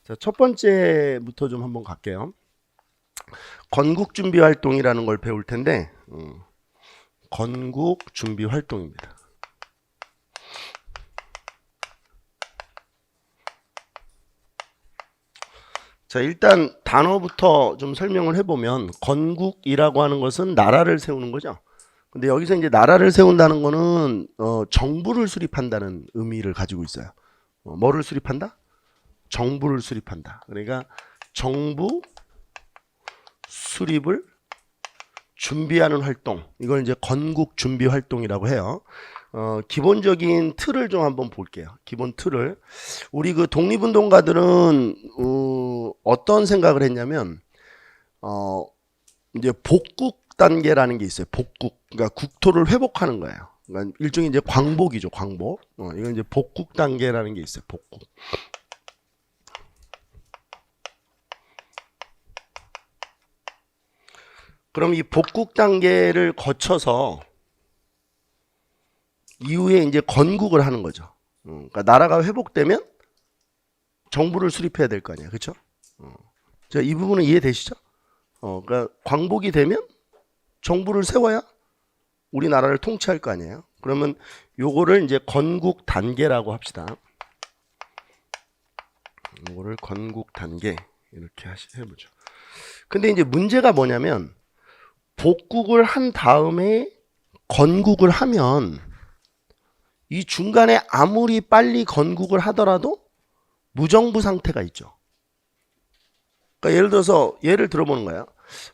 자, 첫 번째부터 좀 한번 갈게요. 건국 준비 활동이라는 걸 배울 텐데, 건국 준비 활동입니다. 자, 일단 단어부터 좀 설명을 해보면, 건국이라고 하는 것은 나라를 세우는 거죠. 근데 여기서 이제 나라를 세운다는 거는 정부를 수립한다는 의미를 가지고 있어요. 뭐를 수립한다? 정부를 수립한다. 그러니까 정부 수립을 준비하는 활동, 이걸 이제 건국 준비 활동이라고 해요. 기본적인 틀을 좀 한번 볼게요. 기본 틀을. 우리 그 독립운동가들은 어떤 생각을 했냐면 이제 복국 단계라는 게 있어요. 복국, 그러니까 국토를 회복하는 거예요. 그러니까 일종의 이제 광복이죠, 광복. 이건 이제 복국 단계라는 게 있어요. 복국. 그럼 이 복국 단계를 거쳐서 이후에 이제 건국을 하는 거죠. 그러니까 나라가 회복되면 정부를 수립해야 될 거 아니에요, 그렇죠? 자, 이 부분은 이해되시죠? 그러니까 광복이 되면 정부를 세워야 우리나라를 통치할 거 아니에요. 그러면 요거를 이제 건국 단계라고 합시다. 요거를 건국 단계 이렇게 해보죠. 근데 이제 문제가 뭐냐면 복국을 한 다음에 건국을 하면 이 중간에 아무리 빨리 건국을 하더라도 무정부 상태가 있죠. 그러니까 예를 들어보는 거예요.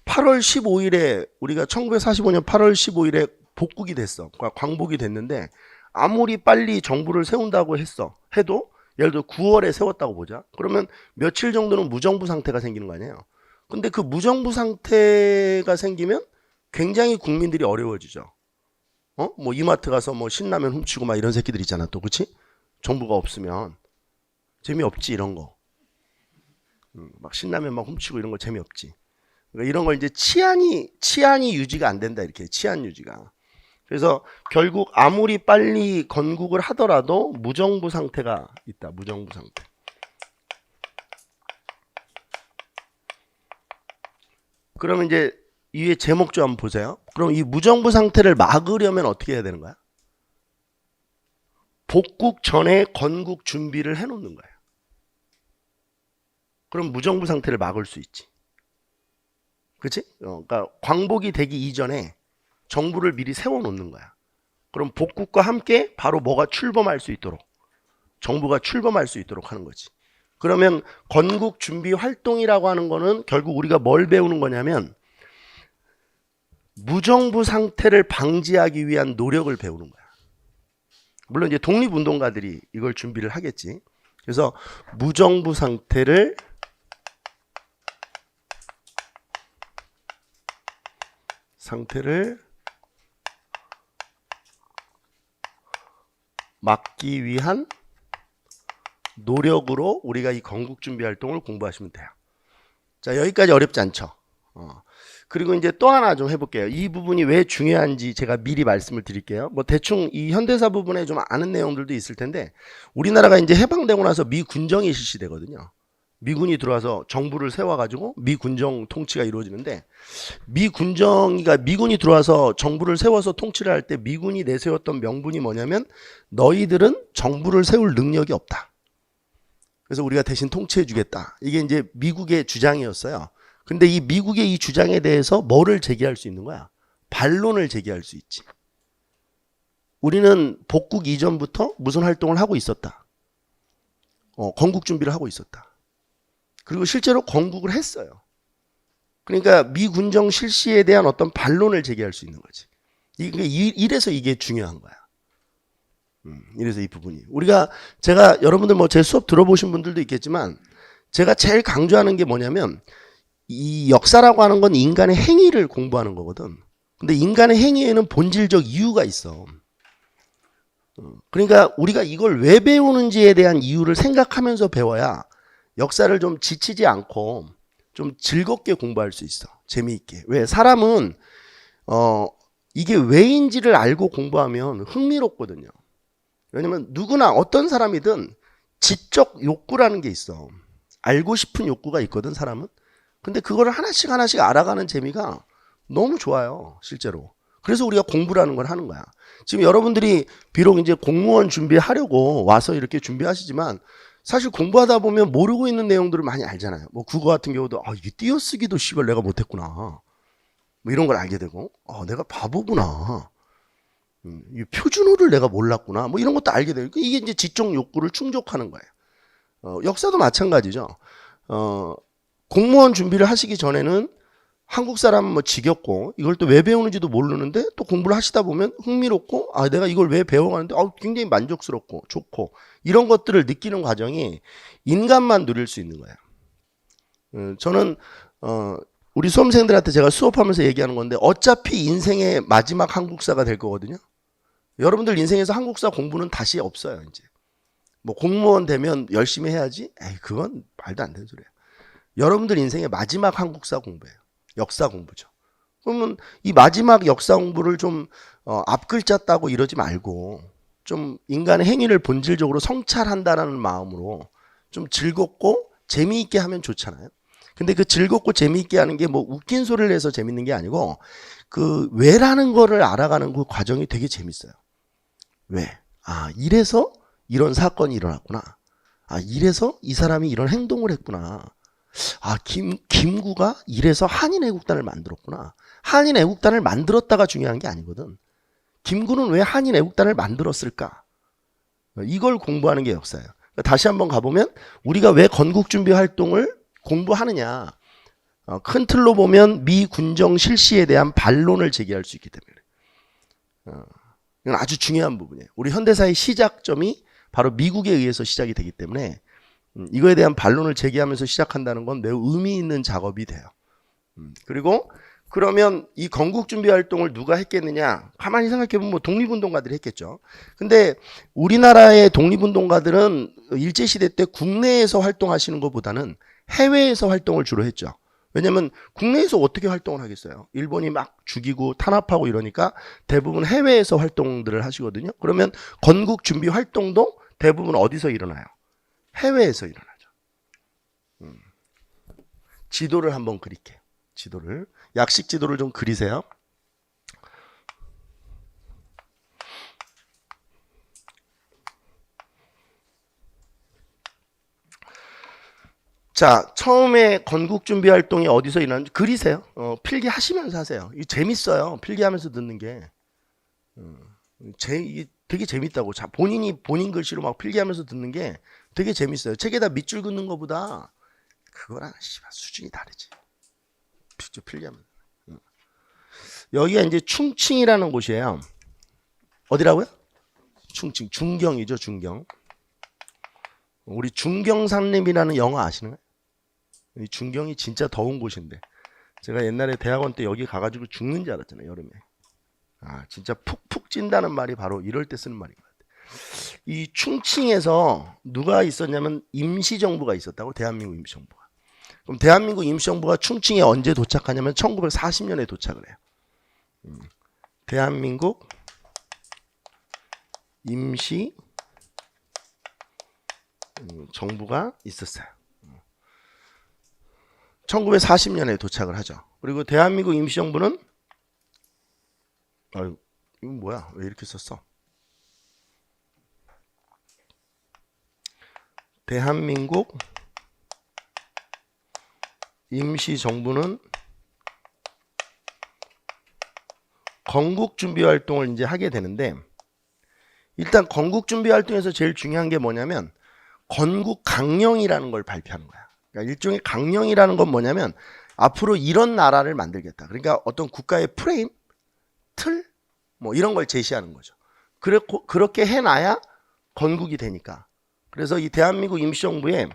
8월 15일에 우리가 1945년 8월 15일에 복국이 됐어. 그러니까 광복이 됐는데 아무리 빨리 정부를 세운다고 해도 예를 들어 9월에 세웠다고 보자. 그러면 며칠 정도는 무정부 상태가 생기는 거 아니에요. 근데 그 무정부 상태가 생기면 굉장히 국민들이 어려워지죠. 뭐 이마트 가서 뭐 신라면 훔치고 막 이런 새끼들 있잖아 또, 그치? 정부가 없으면 재미없지 이런 거. 막 신라면 막 훔치고 이런 거 재미없지. 그러니까 이런 걸 이제 치안이 유지가 안 된다, 이렇게. 치안 유지가. 그래서 결국 아무리 빨리 건국을 하더라도 무정부 상태가 있다. 무정부 상태. 그러면 이제 위에 제목 좀 한번 보세요. 그럼 이 무정부 상태를 막으려면 어떻게 해야 되는 거야? 복국 전에 건국 준비를 해놓는 거예요. 그럼 무정부 상태를 막을 수 있지. 그치? 그러니까 광복이 되기 이전에 정부를 미리 세워놓는 거야. 그럼 복국과 함께 바로 뭐가 출범할 수 있도록, 정부가 출범할 수 있도록 하는 거지. 그러면 건국 준비 활동이라고 하는 거는 결국 우리가 뭘 배우는 거냐면 무정부 상태를 방지하기 위한 노력을 배우는 거야. 물론 이제 독립운동가들이 이걸 준비를 하겠지. 그래서 무정부 상태를 막기 위한 노력으로 우리가 이 건국 준비 활동을 공부하시면 돼요. 자, 여기까지 어렵지 않죠? 그리고 이제 또 하나 좀 해볼게요. 이 부분이 왜 중요한지 제가 미리 말씀을 드릴게요. 뭐 대충 이 현대사 부분에 좀 아는 내용들도 있을 텐데, 우리나라가 이제 해방되고 나서 미군정이 실시되거든요. 미군이 들어와서 정부를 세워가지고 미군정 통치가 이루어지는데, 미군이 들어와서 정부를 세워서 통치를 할 때 미군이 내세웠던 명분이 뭐냐면 너희들은 정부를 세울 능력이 없다. 그래서 우리가 대신 통치해주겠다. 이게 이제 미국의 주장이었어요. 근데 이 미국의 이 주장에 대해서 뭐를 제기할 수 있는 거야? 반론을 제기할 수 있지. 우리는 복국 이전부터 무슨 활동을 하고 있었다. 건국 준비를 하고 있었다. 그리고 실제로 건국을 했어요. 그러니까 미군정 실시에 대한 어떤 반론을 제기할 수 있는 거지. 이래서 이게 중요한 거야. 이래서 이 부분이. 제가 여러분들 뭐 제 수업 들어보신 분들도 있겠지만 제가 제일 강조하는 게 뭐냐면 이 역사라고 하는 건 인간의 행위를 공부하는 거거든. 근데 인간의 행위에는 본질적 이유가 있어. 그러니까 우리가 이걸 왜 배우는지에 대한 이유를 생각하면서 배워야 역사를 좀 지치지 않고 좀 즐겁게 공부할 수 있어. 재미있게. 왜? 사람은 이게 왜인지를 알고 공부하면 흥미롭거든요. 왜냐면 누구나 어떤 사람이든 지적 욕구라는 게 있어. 알고 싶은 욕구가 있거든, 사람은. 근데 그거를 하나씩 하나씩 알아가는 재미가 너무 좋아요, 실제로. 그래서 우리가 공부라는 걸 하는 거야. 지금 여러분들이 비록 이제 공무원 준비하려고 와서 이렇게 준비하시지만 사실 공부하다 보면 모르고 있는 내용들을 많이 알잖아요. 뭐 국어 같은 경우도 이게 띄어쓰기도 씨발 내가 못했구나. 뭐 이런 걸 알게 되고 내가 바보구나. 이 표준어를 내가 몰랐구나. 뭐 이런 것도 알게 되고 이게 이제 지적 욕구를 충족하는 거예요. 역사도 마찬가지죠. 공무원 준비를 하시기 전에는 한국 사람은 뭐 지겹고 이걸 또 왜 배우는지도 모르는데 또 공부를 하시다 보면 흥미롭고 내가 이걸 왜 배워가는데 굉장히 만족스럽고 좋고 이런 것들을 느끼는 과정이 인간만 누릴 수 있는 거예요. 저는 우리 수험생들한테 제가 수업하면서 얘기하는 건데 어차피 인생의 마지막 한국사가 될 거거든요. 여러분들 인생에서 한국사 공부는 다시 없어요. 이제 뭐 공무원 되면 열심히 해야지. 그건 말도 안 되는 소리예요. 여러분들 인생의 마지막 한국사 공부예요. 역사 공부죠. 그러면 이 마지막 역사 공부를 좀 앞글자 따고 이러지 말고 좀 인간의 행위를 본질적으로 성찰한다라는 마음으로 좀 즐겁고 재미있게 하면 좋잖아요. 근데 그 즐겁고 재미있게 하는 게 뭐 웃긴 소리를 해서 재밌는 게 아니고 그 왜라는 거를 알아가는 그 과정이 되게 재밌어요. 왜? 이래서 이런 사건이 일어났구나. 이래서 이 사람이 이런 행동을 했구나. 김구가 이래서 한인애국단을 만들었구나. 한인애국단을 만들었다가 중요한 게 아니거든. 김구는 왜 한인애국단을 만들었을까? 이걸 공부하는 게 역사예요. 다시 한번 가보면 우리가 왜 건국준비 활동을 공부하느냐. 큰 틀로 보면 미 군정 실시에 대한 반론을 제기할 수 있기 때문에. 이건 아주 중요한 부분이에요. 우리 현대사의 시작점이 바로 미국에 의해서 시작이 되기 때문에 이거에 대한 반론을 제기하면서 시작한다는 건 매우 의미 있는 작업이 돼요. 그리고 그러면 이 건국준비 활동을 누가 했겠느냐? 가만히 생각해보면 뭐 독립운동가들이 했겠죠. 근데 우리나라의 독립운동가들은 일제시대 때 국내에서 활동하시는 것보다는 해외에서 활동을 주로 했죠. 왜냐면 국내에서 어떻게 활동을 하겠어요? 일본이 막 죽이고 탄압하고 이러니까 대부분 해외에서 활동들을 하시거든요. 그러면 건국준비 활동도 대부분 어디서 일어나요? 해외에서 일어나죠. 지도를 한번 그릴게요. 지도를. 약식 지도를 좀 그리세요. 자, 처음에 건국준비 활동이 어디서 일어났는지 그리세요. 필기 하시면서 하세요. 이게 재밌어요. 필기하면서 듣는 게. 이게 되게 재밌다고. 자, 본인이 본인 글씨로 막 필기하면서 듣는 게 되게 재밌어요. 책에다 밑줄 긋는 것보다 그거랑 수준이 다르지. 직접 필기하면. 여기가 이제 충칭이라는 곳이에요. 어디라고요? 충칭. 중경이죠, 중경. 우리 중경산림이라는 영화 아시나요? 이 중경이 진짜 더운 곳인데 제가 옛날에 대학원 때 여기 가가지고 죽는 줄 알았잖아요, 여름에. 진짜 푹푹 찐다는 말이 바로 이럴 때 쓰는 말인 것 같아요. 이 충칭에서 누가 있었냐면 임시정부가 있었다고. 대한민국 임시정부가. 그럼 대한민국 임시정부가 충칭에 언제 도착하냐면 1940년에 도착을 해요. 대한민국 임시 정부가 있었어요. 1940년에 도착을 하죠. 그리고 대한민국 임시정부는 이건 뭐야? 왜 이렇게 썼어? 대한민국 임시정부는 건국준비 활동을 이제 하게 되는데, 일단 건국준비 활동에서 제일 중요한 게 뭐냐면 건국강령이라는 걸 발표하는 거야. 그러니까 일종의 강령이라는 건 뭐냐면 앞으로 이런 나라를 만들겠다. 그러니까 어떤 국가의 프레임, 틀, 뭐 이런 걸 제시하는 거죠. 그렇게 해놔야 건국이 되니까. 그래서 이 대한민국 임시정부에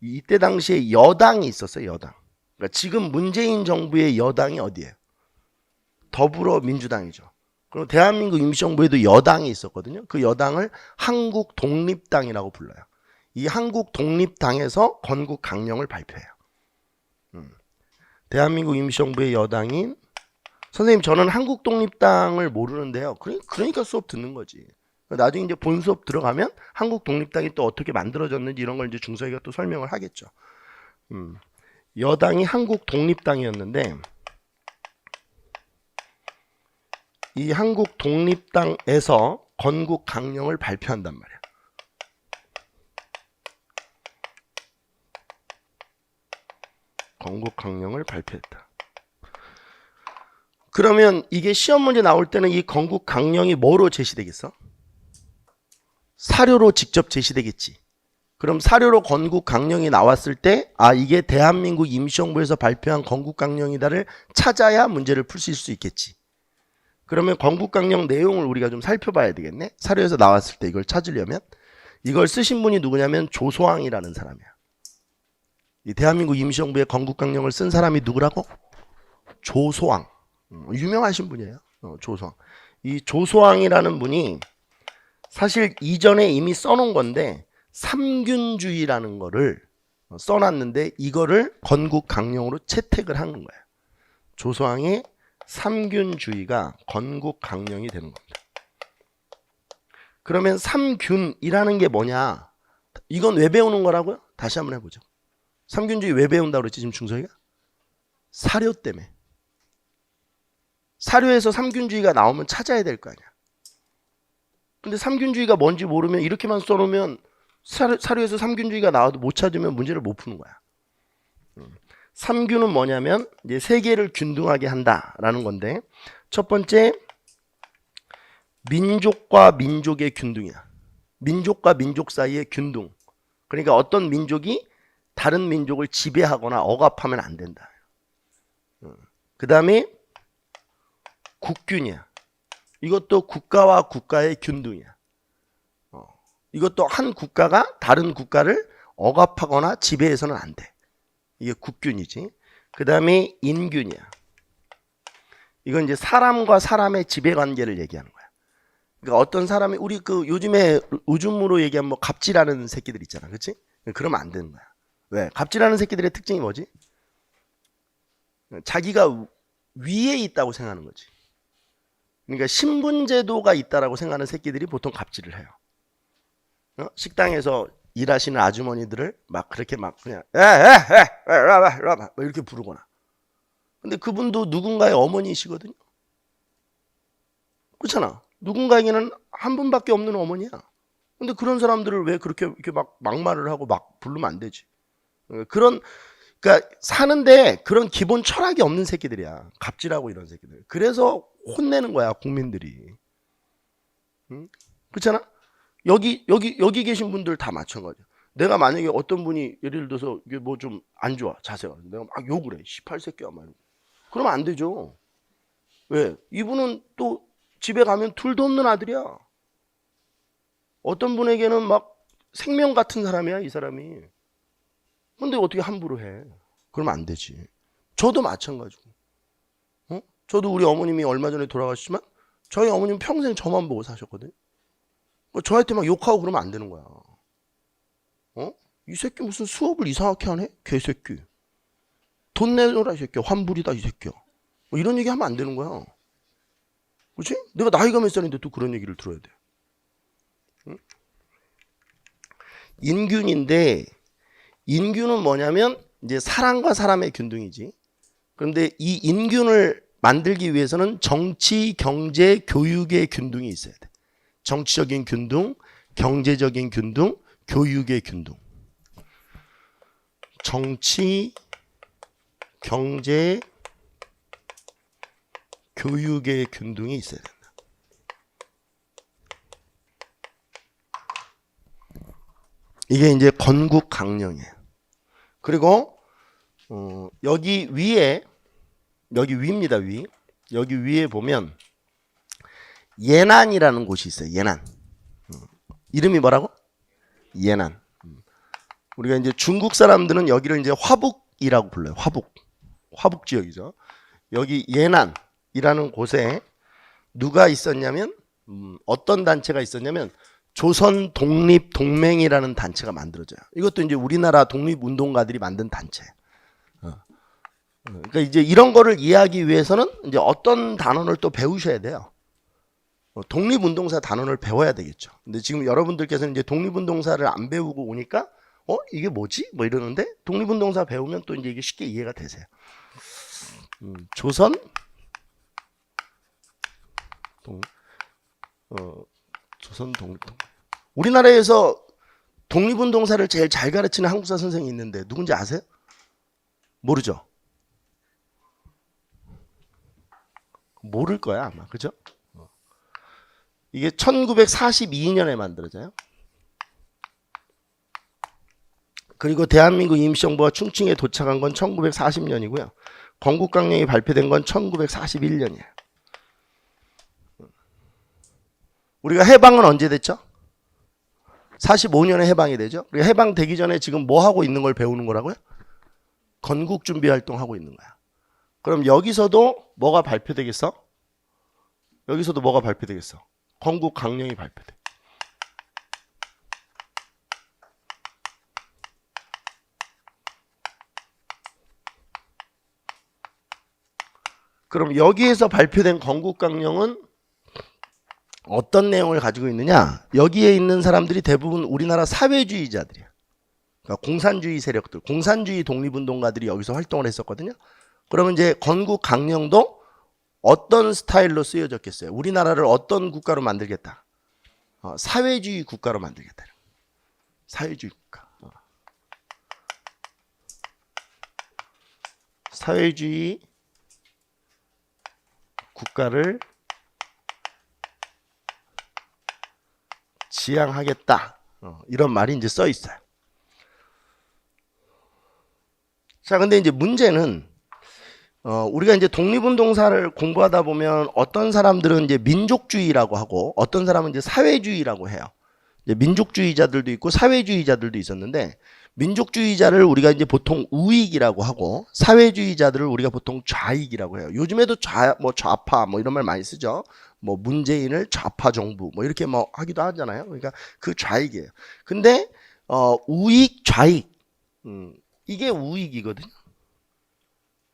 이때 당시에 여당이 있었어요. 여당. 그러니까 지금 문재인 정부의 여당이 어디예요? 더불어민주당이죠. 그리고 대한민국 임시정부에도 여당이 있었거든요. 그 여당을 한국독립당이라고 불러요. 이 한국독립당에서 건국강령을 발표해요. 대한민국 임시정부의 여당인, 선생님 저는 한국독립당을 모르는데요. 그러니까 수업 듣는 거지. 나중에 이제 본 수업 들어가면 한국독립당이 또 어떻게 만들어졌는지 이런 걸 이제 중서이가 또 설명을 하겠죠. 여당이 한국 독립당이었는데 이 한국 독립당에서 건국 강령을 발표한단 말이야. 건국 강령을 발표했다. 그러면 이게 시험 문제 나올 때는 이 건국 강령이 뭐로 제시되겠어? 사료로 직접 제시되겠지. 그럼 사료로 건국 강령이 나왔을 때 이게 대한민국 임시정부에서 발표한 건국 강령이다를 찾아야 문제를 풀 수 있겠지. 그러면 건국 강령 내용을 우리가 좀 살펴봐야 되겠네. 사료에서 나왔을 때 이걸 찾으려면 이걸 쓰신 분이 누구냐면 조소왕이라는 사람이야. 이 대한민국 임시정부의 건국 강령을 쓴 사람이 누구라고? 조소왕. 유명하신 분이에요. 조소왕. 이 조소왕이라는 분이 사실 이전에 이미 써놓은 건데 삼균주의라는 거를 써놨는데 이거를 건국 강령으로 채택을 하는 거예요. 조소왕의 삼균주의가 건국 강령이 되는 겁니다. 그러면 삼균이라는 게 뭐냐? 이건 왜 배우는 거라고요? 다시 한번 해보죠. 삼균주의 왜 배운다고 그랬지 지금 중석이가? 사료 때문에. 사료에서 삼균주의가 나오면 찾아야 될 거 아니야. 근데 삼균주의가 뭔지 모르면 이렇게만 써놓으면 사료에서 삼균주의가 나와도 못 찾으면 문제를 못 푸는 거야. 삼균은 뭐냐면 이제 세계를 균등하게 한다라는 건데 첫 번째 민족과 민족의 균등이야. 민족과 민족 사이의 균등. 그러니까 어떤 민족이 다른 민족을 지배하거나 억압하면 안 된다. 그 다음에 국균이야. 이것도 국가와 국가의 균등이야. 이것도 한 국가가 다른 국가를 억압하거나 지배해서는 안 돼. 이게 국균이지. 그 다음에 인균이야. 이건 이제 사람과 사람의 지배관계를 얘기하는 거야. 그러니까 어떤 사람이 우리 그 요즘에 요즘으로 얘기하면 뭐 갑질하는 새끼들 있잖아, 그렇지? 그러면 안 되는 거야. 왜? 갑질하는 새끼들의 특징이 뭐지? 자기가 위에 있다고 생각하는 거지. 그러니까 신분제도가 있다라고 생각하는 새끼들이 보통 갑질을 해요. 식당에서 일하시는 아주머니들을 막 그렇게 막 그냥 와봐 이렇게 부르거나. 근데 그분도 누군가의 어머니이시거든요. 그렇잖아. 누군가에게는 한 분밖에 없는 어머니야. 근데 그런 사람들을 왜 그렇게 이렇게 막 막말을 하고 막 부르면 안 되지. 그러니까 사는데 그런 기본 철학이 없는 새끼들이야. 갑질하고 이런 새끼들. 그래서 혼내는 거야 국민들이. 응? 그렇잖아. 여기 계신 분들 다 마찬가지야. 내가 만약에 어떤 분이 예를 들어서 이게 뭐 좀 안 좋아 자세가, 내가 막 욕을 해. 18새끼야 막. 그러면 안 되죠. 왜? 이분은 또 집에 가면 둘도 없는 아들이야. 어떤 분에게는 막 생명 같은 사람이야 이 사람이. 근데 어떻게 함부로 해? 그러면 안 되지. 저도 마찬가지고. 저도 우리 어머님이 얼마 전에 돌아가셨지만 저희 어머님 평생 저만 보고 사셨거든요. 저한테 막 욕하고 그러면 안 되는 거야. 이 새끼 무슨 수업을 이상하게 하네? 개새끼. 돈 내놓으라 이 새끼야. 환불이다 이 새끼야. 뭐 이런 얘기 하면 안 되는 거야. 그렇지? 내가 나이가 몇 살인데 또 그런 얘기를 들어야 돼. 응? 인균인데 인균은 뭐냐면 이제 사람과 사람의 균등이지. 그런데 이 인균을 만들기 위해서는 정치, 경제, 교육의 균등이 있어야 돼. 정치적인 균등, 경제적인 균등, 교육의 균등. 정치, 경제, 교육의 균등이 있어야 된다. 이게 이제 건국 강령이에요. 그리고 여기 위에, 여기 위입니다. 위. 여기 위에 보면 예난이라는 곳이 있어요. 예난. 이름이 뭐라고? 예난. 우리가 이제 중국 사람들은 여기를 이제 화북이라고 불러요. 화북 지역이죠. 여기 예난이라는 곳에 누가 있었냐면 어떤 단체가 있었냐면 조선 독립 동맹이라는 단체가 만들어져요. 이것도 이제 우리나라 독립 운동가들이 만든 단체. 그러니까 이제 이런 거를 이해하기 위해서는 이제 어떤 단원을 또 배우셔야 돼요. 독립운동사 단원을 배워야 되겠죠. 근데 지금 여러분들께서는 이제 독립운동사를 안 배우고 오니까 이게 뭐지? 뭐 이러는데 독립운동사 배우면 또 이제 이게 쉽게 이해가 되세요. 조선 조선 독립동. 우리나라에서 독립운동사를 제일 잘 가르치는 한국사 선생이 있는데 누군지 아세요? 모르죠? 모를 거야 아마. 그죠? 이게 1942년에 만들어져요. 그리고 대한민국 임시정부가 충칭에 도착한 건 1940년이고요. 건국강령이 발표된 건 1941년이에요. 우리가 해방은 언제 됐죠? 45년에 해방이 되죠. 우리가 해방되기 전에 지금 뭐 하고 있는 걸 배우는 거라고요? 건국 준비 활동하고 있는 거야. 그럼 여기서도 뭐가 발표되겠어? 여기서도 뭐가 발표되겠어? 건국강령이 발표돼. 그럼 여기에서 발표된 건국강령은 어떤 내용을 가지고 있느냐? 여기에 있는 사람들이 대부분 우리나라 사회주의자들이야. 그러니까 공산주의 세력들, 공산주의 독립운동가들이 여기서 활동을 했었거든요. 그러면 이제 건국강령도 어떤 스타일로 쓰여졌겠어요? 우리나라를 어떤 국가로 만들겠다? 사회주의 국가로 만들겠다. 사회주의 국가. 사회주의 국가를 지향하겠다. 이런 말이 이제 써 있어요. 자, 근데 이제 문제는 우리가 이제 독립운동사를 공부하다 보면 어떤 사람들은 이제 민족주의라고 하고 어떤 사람은 이제 사회주의라고 해요. 이제 민족주의자들도 있고 사회주의자들도 있었는데 민족주의자를 우리가 이제 보통 우익이라고 하고 사회주의자들을 우리가 보통 좌익이라고 해요. 요즘에도 좌파 뭐 이런 말 많이 쓰죠. 뭐 문재인을 좌파 정부 뭐 이렇게 뭐 하기도 하잖아요. 그러니까 그 좌익이에요. 근데 우익 좌익 이게 우익이거든요.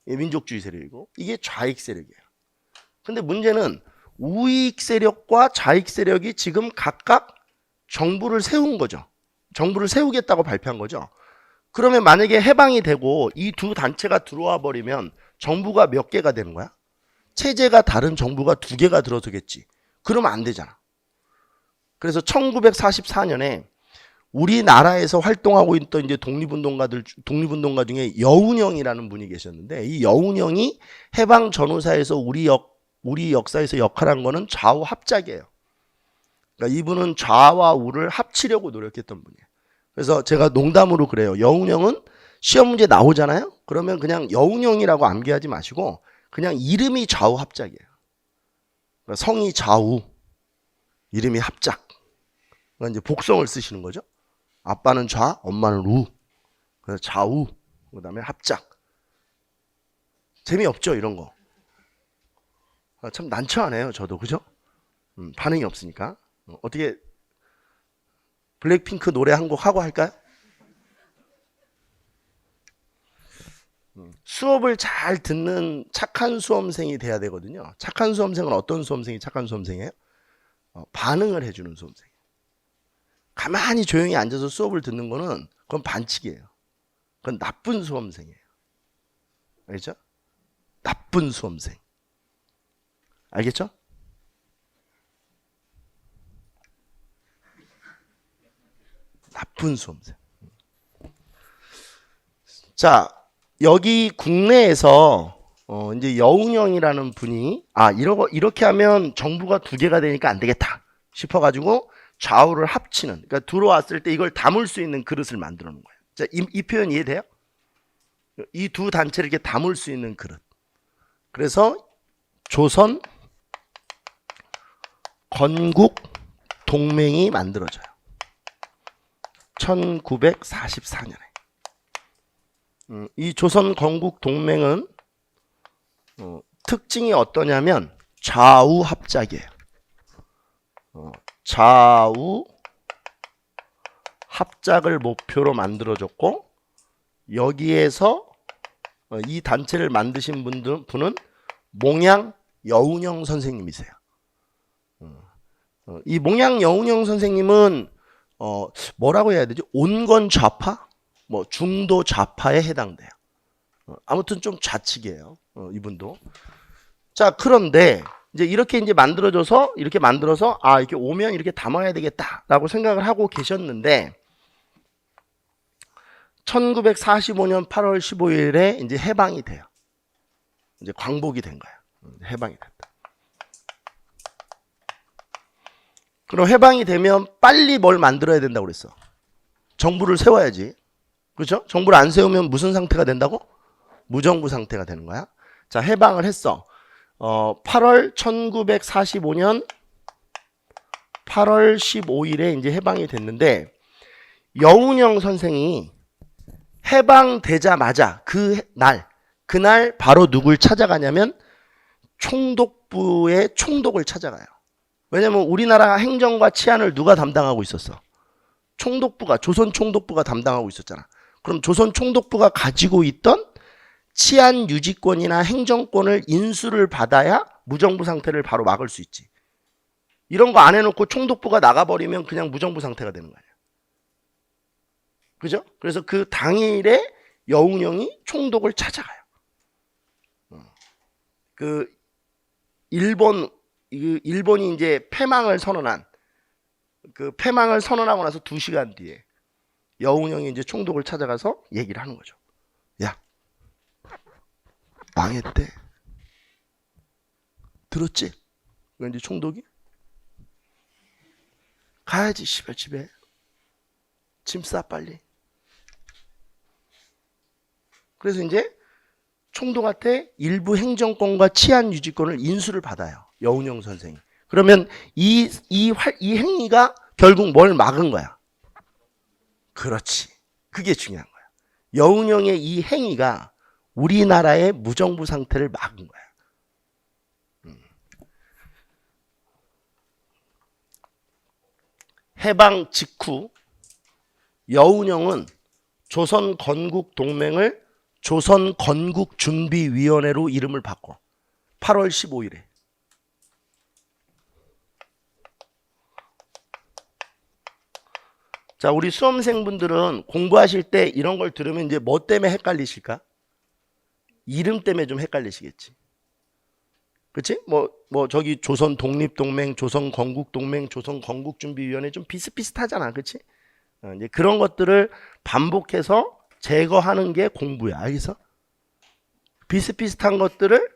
민족주의 세력이고 이게 좌익 세력이에요. 근데 문제는 우익 세력과 좌익 세력이 지금 각각 정부를 세운 거죠. 정부를 세우겠다고 발표한 거죠. 그러면 만약에 해방이 되고 이 두 단체가 들어와 버리면 정부가 몇 개가 되는 거야? 체제가 다른 정부가 두 개가 들어서겠지. 그러면 안 되잖아. 그래서 1944년에 우리나라에서 활동하고 있던 이제 독립운동가 중에 여운형이라는 분이 계셨는데 이 여운형이 해방 전후사에서 우리 역사에서 역할한 거는 좌우 합작이에요. 그러니까 이분은 좌와 우를 합치려고 노력했던 분이에요. 그래서 제가 농담으로 그래요. 여운형은 시험 문제 나오잖아요. 그러면 그냥 여운형이라고 암기하지 마시고 그냥 이름이 좌우 합작이에요. 그러니까 성이 좌우, 이름이 합작. 그러니까 이제 복성을 쓰시는 거죠. 아빠는 좌, 엄마는 우. 그래서 좌우, 그 다음에 합작. 재미없죠, 이런 거. 참 난처하네요, 저도. 그죠? 반응이 없으니까. 어떻게 블랙핑크 노래 한 곡 하고 할까요? 수업을 잘 듣는 착한 수험생이 돼야 되거든요. 착한 수험생은 어떤 수험생이 착한 수험생이에요? 반응을 해주는 수험생이에요. 가만히 조용히 앉아서 수업을 듣는 거는 그건 반칙이에요. 그건 나쁜 수험생이에요. 알겠죠? 나쁜 수험생. 알겠죠? 나쁜 수험생. 자, 여기 국내에서 이제 여운형이라는 분이 이렇게 하면 정부가 두 개가 되니까 안 되겠다 싶어가지고 좌우를 합치는, 그러니까 들어왔을 때 이걸 담을 수 있는 그릇을 만들어 놓은 거예요. 자, 이 표현 이해돼요? 이 두 단체를 이렇게 담을 수 있는 그릇. 그래서 조선 건국 동맹이 만들어져요. 1944년에. 이 조선 건국 동맹은 특징이 어떠냐면 좌우 합작이에요. 좌우 합작을 목표로 만들어졌고 여기에서 이 단체를 만드신 분은 몽양 여운형 선생님이세요. 이 몽양 여운형 선생님은 뭐라고 해야 되지? 온건 좌파? 뭐 중도 좌파에 해당돼요. 아무튼 좀 좌측이에요. 이분도. 자, 그런데 이제 이렇게 이제 만들어져서 이렇게 만들어서 이렇게 오면 이렇게 담아야 되겠다라고 생각을 하고 계셨는데 1945년 8월 15일에 이제 해방이 돼요. 이제 광복이 된 거야. 해방이 됐다. 그럼 해방이 되면 빨리 뭘 만들어야 된다고 그랬어. 정부를 세워야지. 그렇죠? 정부를 안 세우면 무슨 상태가 된다고? 무정부 상태가 되는 거야. 자, 해방을 했어. 1945년 8월 15일에 이제 해방이 됐는데 여운형 선생이 해방되자마자 그날 바로 누굴 찾아가냐면 총독부의 총독을 찾아가요. 왜냐면 우리나라 행정과 치안을 누가 담당하고 있었어? 총독부가, 조선 총독부가 담당하고 있었잖아. 그럼 조선 총독부가 가지고 있던 치안 유지권이나 행정권을 인수를 받아야 무정부 상태를 바로 막을 수 있지. 이런 거 안 해놓고 총독부가 나가버리면 그냥 무정부 상태가 되는 거 아니야. 그죠? 그래서 그 당일에 여운형이 총독을 찾아가요. 일본이 이제 패망을 선언한 패망을 선언하고 나서 2시간 뒤에 여운형이 이제 총독을 찾아가서 얘기를 하는 거죠. 야, 망했대. 들었지? 이제 총독이 가야지 씨발 집에. 짐 싸 빨리. 그래서 이제 총독한테 일부 행정권과 치안 유지권을 인수를 받아요. 여운형 선생이. 그러면 이 행위가 결국 뭘 막은 거야? 그렇지. 그게 중요한 거야. 여운형의 이 행위가 우리나라의 무정부 상태를 막은 거야. 해방 직후 여운형은 조선 건국 동맹을 조선 건국 준비위원회로 이름을 바꿔. 8월 15일에. 자, 우리 수험생분들은 공부하실 때 이런 걸 들으면 이제 뭐 때문에 헷갈리실까? 이름 때문에 좀 헷갈리시겠지. 그치? 뭐 저기 조선 독립동맹, 조선 건국동맹, 조선 건국준비위원회 좀 비슷비슷하잖아. 그치? 이제 그런 것들을 반복해서 제거하는 게 공부야. 알겠어? 비슷비슷한 것들을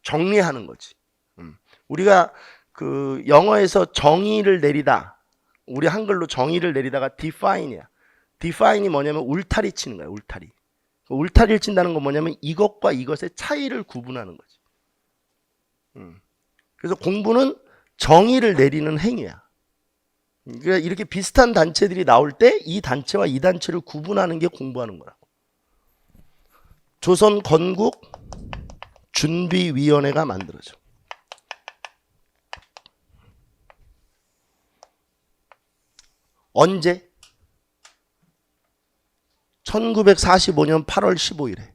정리하는 거지. 우리가 그 영어에서 정의를 내리다, 우리 한글로 정의를 내리다가 define이야. define이 뭐냐면 울타리 치는 거야. 울타리. 울타리를 친다는 건 뭐냐면 이것과 이것의 차이를 구분하는 거지. 그래서 공부는 정의를 내리는 행위야. 그러니까 이렇게 비슷한 단체들이 나올 때 이 단체와 이 단체를 구분하는 게 공부하는 거라고. 조선 건국 준비위원회가 만들어져. 언제? 1945년 8월 15일에.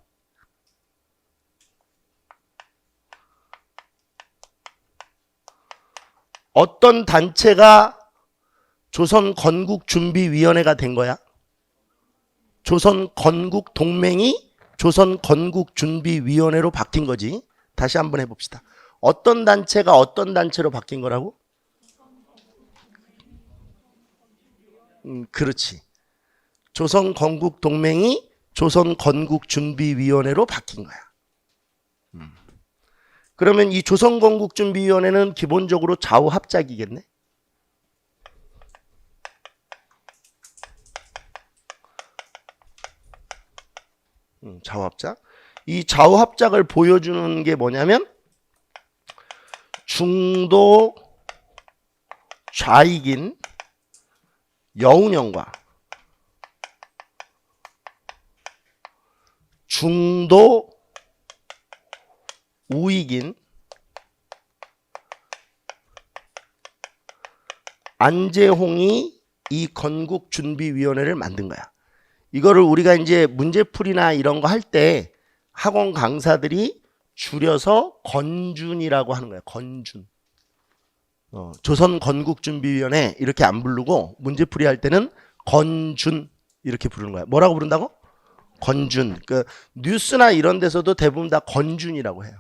어떤 단체가 조선 건국 준비위원회가 된 거야? 조선 건국 동맹이 조선 건국 준비위원회로 바뀐 거지. 다시 한번 해봅시다. 어떤 단체가 어떤 단체로 바뀐 거라고? 그렇지. 조선 건국 동맹이 조선 건국 준비위원회로 바뀐 거야. 그러면 이 조선 건국 준비위원회는 기본적으로 좌우 합작이겠네. 좌우 합작. 이 좌우 합작을 보여주는 게 뭐냐면 중도 좌익인 여운형과 중도 우익인 안재홍이 이 건국준비위원회를 만든 거야. 이거를 우리가 이제 문제풀이나 이런 거 할 때 학원 강사들이 줄여서 건준이라고 하는 거야. 건준. 조선건국준비위원회 이렇게 안 부르고 문제풀이 할 때는 건준 이렇게 부르는 거야. 뭐라고 부른다고? 건준. 그 뉴스나 이런 데서도 대부분 다 건준이라고 해요.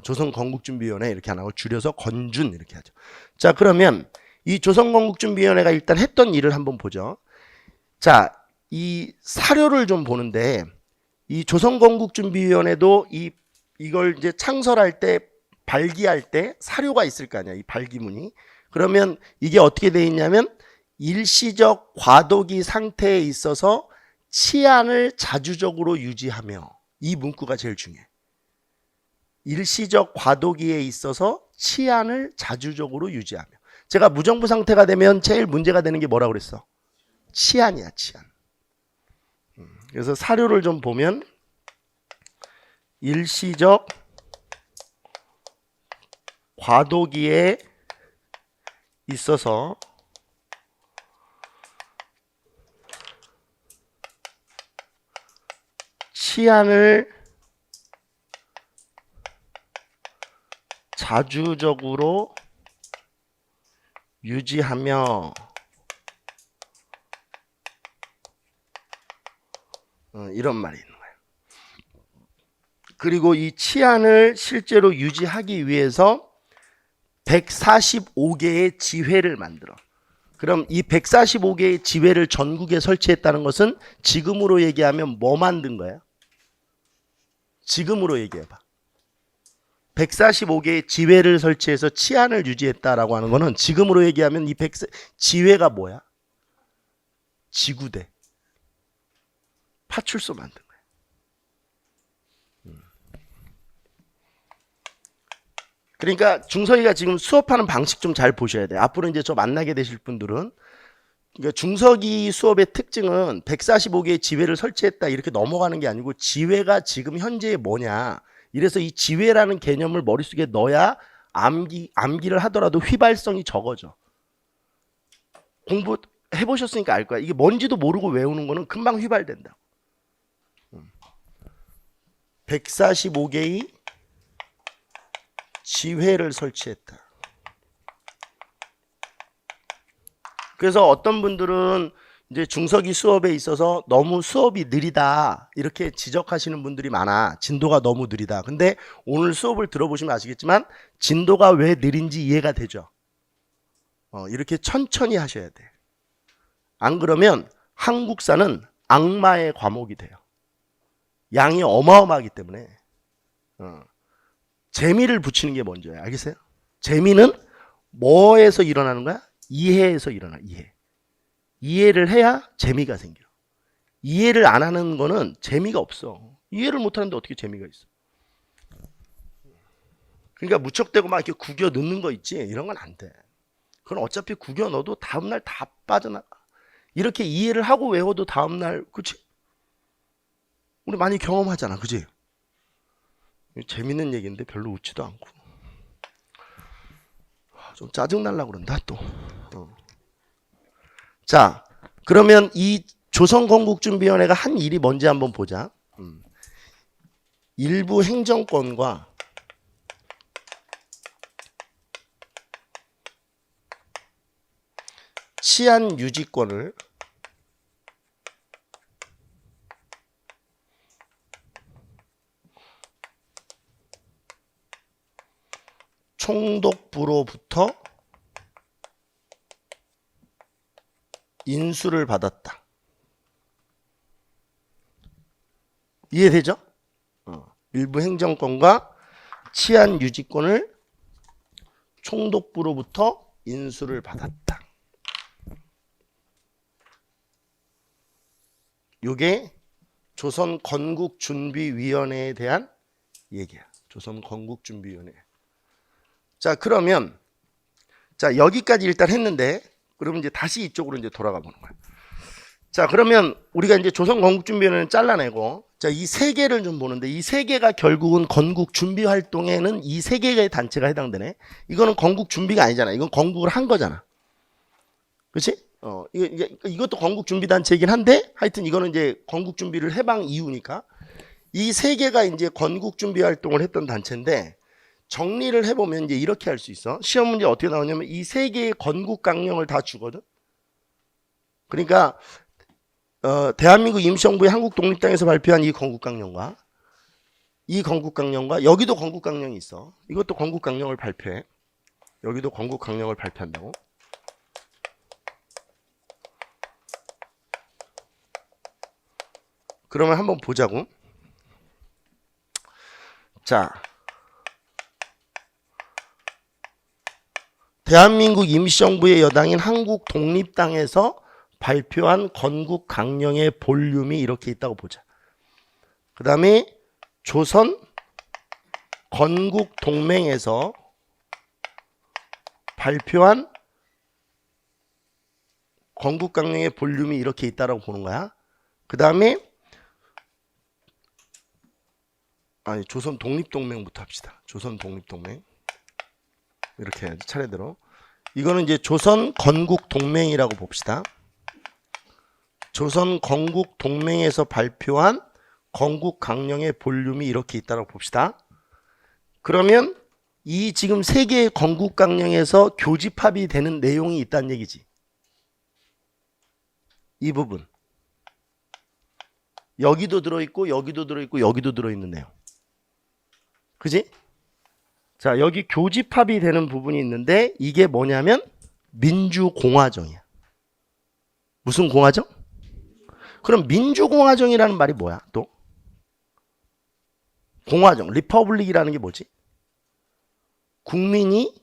조선건국준비위원회 이렇게 안 하고 줄여서 건준 이렇게 하죠. 자, 그러면 이 조선건국준비위원회가 일단 했던 일을 한번 보죠. 자, 이 사료를 좀 보는데 이 조선건국준비위원회도 이걸 이제 창설할 때 발기할 때 사료가 있을 거 아니야. 이 발기문이. 그러면 이게 어떻게 돼 있냐면 일시적 과도기 상태에 있어서 치안을 자주적으로 유지하며, 이 문구가 제일 중요해. 일시적 과도기에 있어서 치안을 자주적으로 유지하며. 제가 무정부 상태가 되면 제일 문제가 되는 게 뭐라고 그랬어? 치안이야, 치안. 그래서 사료를 좀 보면 일시적 과도기에 있어서 치안을 자주적으로 유지하며 이런 말이 있는 거예요. 그리고 이 치안을 실제로 유지하기 위해서 145개의 지회를 만들어. 그럼 이 145개의 지회를 전국에 설치했다는 것은 지금으로 얘기하면 뭐 만든 거야? 지금으로 얘기해봐. 145개의 지회를 설치해서 치안을 유지했다라고 하는 거는 지금으로 얘기하면 이 지회가 뭐야? 지구대. 파출소 만든 거야. 그러니까 중석이가 지금 수업하는 방식 좀 잘 보셔야 돼요. 앞으로 이제 저 만나게 되실 분들은, 그러니까 중석이 수업의 특징은 145개의 지회를 설치했다 이렇게 넘어가는 게 아니고 지회가 지금 현재 뭐냐. 이래서 이 지회라는 개념을 머릿속에 넣어야 암기를 하더라도 휘발성이 적어져. 공부해보셨으니까 알 거야. 이게 뭔지도 모르고 외우는 거는 금방 휘발된다. 145개의 지회를 설치했다. 그래서 어떤 분들은 이제 중석이 수업에 있어서 너무 수업이 느리다 이렇게 지적하시는 분들이 많아. 진도가 너무 느리다. 근데 오늘 수업을 들어보시면 아시겠지만 진도가 왜 느린지 이해가 되죠. 이렇게 천천히 하셔야 돼. 안 그러면 한국사는 악마의 과목이 돼요. 양이 어마어마하기 때문에. 재미를 붙이는 게 먼저예요. 알겠어요? 재미는 뭐에서 일어나는 거야? 이해에서 일어나. 이해를 해야 재미가 생겨. 이해를 안 하는 거는 재미가 없어. 이해를 못 하는데 어떻게 재미가 있어? 그러니까 무척대고 막 이렇게 구겨 넣는 거 있지? 이런 건 안 돼. 그건 어차피 구겨 넣어도 다음날 다 빠져나가. 이렇게 이해를 하고 외워도 다음날, 그치? 우리 많이 경험하잖아. 그치? 재밌는 얘기인데 별로 웃지도 않고. 좀 짜증날라 그런다 또. 자, 그러면 이 조선건국준비위원회가 한 일이 뭔지 한번 보자. 일부 행정권과 치안 유지권을 총독부로부터 인수를 받았다. 이해되죠? 일부 행정권과 치안 유지권을 총독부로부터 인수를 받았다. 이게 조선건국준비위원회에 대한 얘기야. 조선건국준비위원회. 자, 그러면 자, 여기까지 일단 했는데 그러면 이제 다시 이쪽으로 이제 돌아가 보는 거야. 자, 그러면 우리가 이제 조선건국준비위원회는 잘라내고, 자, 이 세 개를 좀 보는데 이 세 개가 결국은 건국준비 활동에는 이 세 개의 단체가 해당되네. 이거는 건국준비가 아니잖아. 이건 건국을 한 거잖아. 그렇지? 이것도 건국준비단체이긴 한데 하여튼 이거는 이제 건국준비를 해방 이후니까 이 세 개가 이제 건국준비 활동을 했던 단체인데 정리를 해보면 이제 이렇게 할 수 있어. 시험 문제 어떻게 나오냐면 이 세 개의 건국 강령을 다 주거든. 그러니까 대한민국 임시정부의 한국 독립당에서 발표한 이 건국 강령과 이 건국 강령과 여기도 건국 강령이 있어. 이것도 건국 강령을 발표해. 여기도 건국 강령을 발표한다고. 그러면 한번 보자고. 자, 대한민국 임시정부의 여당인 한국 독립당에서 발표한 건국 강령의 볼륨이 이렇게 있다고 보자. 그 다음에 조선 건국 동맹에서 발표한 건국 강령의 볼륨이 이렇게 있다고 보는 거야. 그 다음에 조선 독립동맹부터 합시다. 조선 독립동맹 이렇게 해야지 차례대로. 이거는 이제 조선 건국 동맹이라고 봅시다. 조선 건국 동맹에서 발표한 건국 강령의 볼륨이 이렇게 있다고 봅시다. 그러면 이 지금 세 개의 건국 강령에서 교집합이 되는 내용이 있다는 얘기지. 이 부분. 여기도 들어있고 여기도 들어있고 여기도 들어있는 내용. 그지? 자, 여기 교집합이 되는 부분이 있는데 이게 뭐냐면 민주공화정이야. 무슨 공화정? 그럼 민주공화정이라는 말이 뭐야? 또 공화정, 리퍼블릭이라는 게 뭐지? 국민이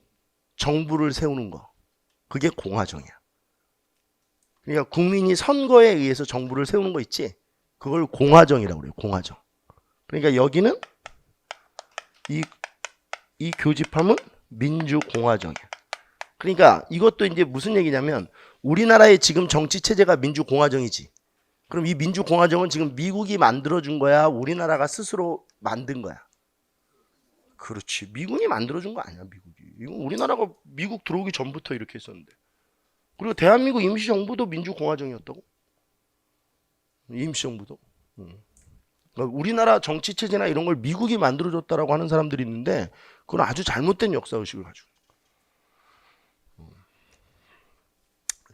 정부를 세우는 거. 그게 공화정이야. 그러니까 국민이 선거에 의해서 정부를 세우는 거 있지? 그걸 공화정이라고 그래요. 공화정. 그러니까 여기는 이 교집합은 민주공화정이야. 그러니까 이것도 이제 무슨 얘기냐면 우리나라의 지금 정치 체제가 민주공화정이지. 그럼 이 민주공화정은 지금 미국이 만들어준 거야? 우리나라가 스스로 만든 거야? 그렇지. 미국이 만들어준 거 아니야, 미국이. 이건 우리나라가 미국 들어오기 전부터 이렇게 했었는데. 그리고 대한민국 임시정부도 민주공화정이었다고? 임시정부도. 그러니까 우리나라 정치체제나 이런 걸 미국이 만들어줬다라고 하는 사람들이 있는데 그건 아주 잘못된 역사의식을 가지고.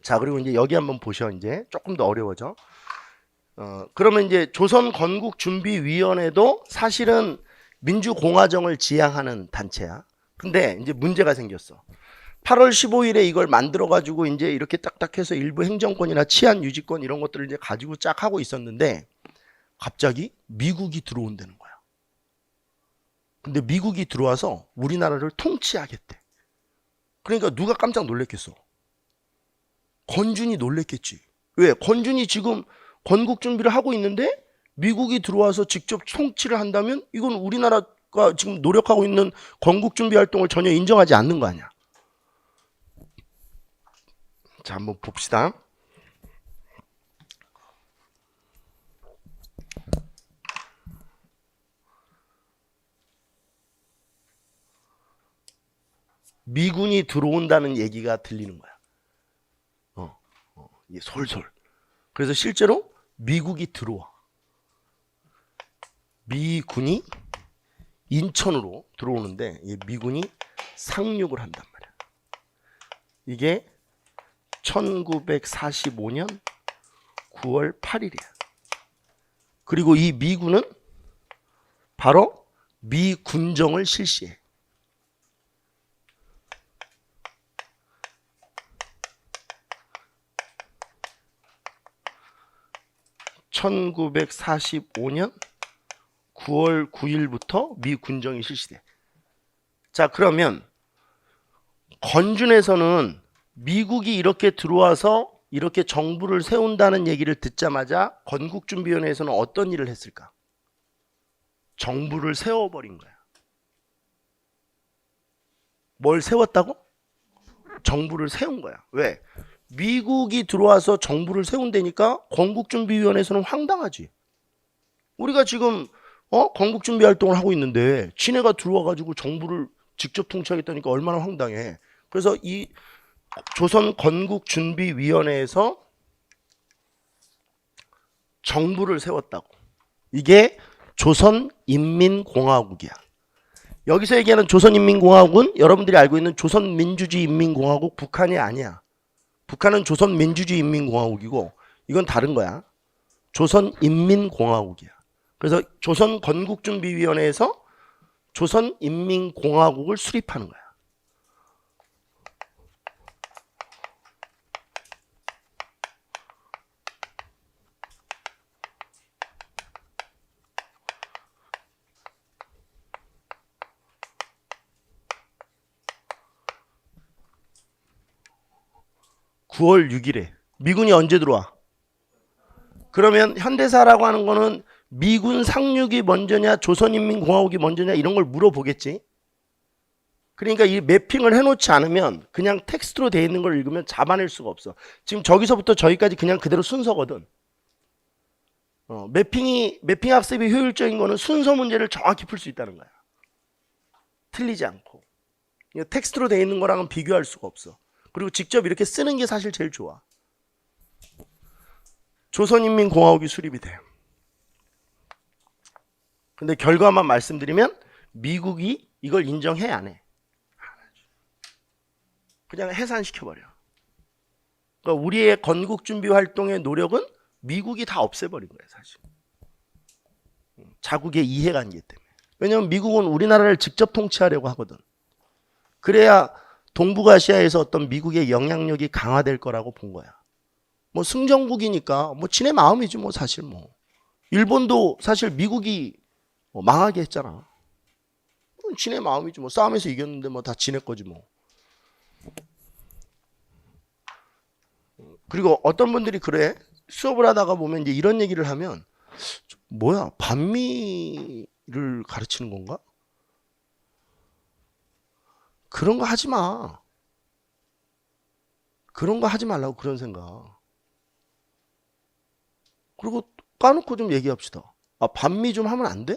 자, 그리고 이제 여기 한번 보셔. 이제 조금 더 어려워져. 그러면 이제 조선 건국준비위원회도 사실은 민주공화정을 지향하는 단체야. 근데 이제 문제가 생겼어. 8월 15일에 이걸 만들어가지고 이제 이렇게 딱딱해서 일부 행정권이나 치안 유지권 이런 것들을 이제 가지고 쫙 하고 있었는데 갑자기 미국이 들어온다는 거야. 근데 미국이 들어와서 우리나라를 통치하겠대. 그러니까 누가 깜짝 놀랬겠어? 건준이 놀랬겠지. 왜? 건준이 지금 건국 준비를 하고 있는데 미국이 들어와서 직접 통치를 한다면 이건 우리나라가 지금 노력하고 있는 건국 준비 활동을 전혀 인정하지 않는 거 아니야. 자, 한번 봅시다. 미군이 들어온다는 얘기가 들리는 거야. 이게 솔솔. 그래서 실제로 미국이 들어와. 미군이 인천으로 들어오는데 미군이 상륙을 한단 말이야. 이게 1945년 9월 8일이야. 그리고 이 미군은 바로 미군정을 실시해. (1945년 9월 9일부터 미군정이 실시돼. 자, 그러면 건준에서는 미국이 이렇게 들어와서 이렇게 정부를 세운다는 얘기를 듣자마자 건국준비위원회에서는 어떤 일을 했을까? 정부를 세워버린 거야. 뭘 세웠다고? 정부를 세운 거야. 왜? 미국이 들어와서 정부를 세운다니까 건국준비위원회에서는 황당하지. 우리가 지금 건국준비 활동을 하고 있는데 지네가 들어와가지고 정부를 직접 통치하겠다니까 얼마나 황당해. 그래서 이 조선 건국준비위원회에서 정부를 세웠다고. 이게 조선인민공화국이야. 여기서 얘기하는 조선인민공화국은 여러분들이 알고 있는 조선민주주의인민공화국 북한이 아니야. 북한은 조선민주주의인민공화국이고 이건 다른 거야. 조선인민공화국이야. 그래서 조선건국준비위원회에서 조선인민공화국을 수립하는 거야. 9월 6일에 미군이 언제 들어와? 그러면 현대사라고 하는 거는 미군 상륙이 먼저냐 조선인민공화국이 먼저냐 이런 걸 물어보겠지. 그러니까 이 매핑을 해놓지 않으면 그냥 텍스트로 돼 있는 걸 읽으면 잡아낼 수가 없어. 지금 저기서부터 저기까지 그냥 그대로 순서거든. 매핑 학습이 효율적인 거는 순서 문제를 정확히 풀 수 있다는 거야. 틀리지 않고. 텍스트로 돼 있는 거랑은 비교할 수가 없어. 그리고 직접 이렇게 쓰는 게 사실 제일 좋아. 조선인민공화국이 수립이 돼. 근데 결과만 말씀드리면 미국이 이걸 인정해 안 해? 그냥 해산시켜버려. 그러니까 우리의 건국준비 활동의 노력은 미국이 다 없애버린 거예요, 사실. 자국의 이해관계 때문에. 왜냐하면 미국은 우리나라를 직접 통치하려고 하거든. 그래야 동북아시아에서 어떤 미국의 영향력이 강화될 거라고 본 거야. 뭐 승전국이니까 뭐 지네 마음이지 뭐 사실 뭐. 일본도 사실 미국이 망하게 했잖아. 지네 마음이지 뭐. 싸움에서 이겼는데 뭐 다 지네 거지 뭐. 그리고 어떤 분들이 그래. 수업을 하다가 보면 이제 이런 얘기를 하면 뭐야 반미를 가르치는 건가? 그런 거 하지 마. 그런 거 하지 말라고 그런 생각. 그리고 까놓고 좀 얘기합시다. 아 반미 좀 하면 안 돼?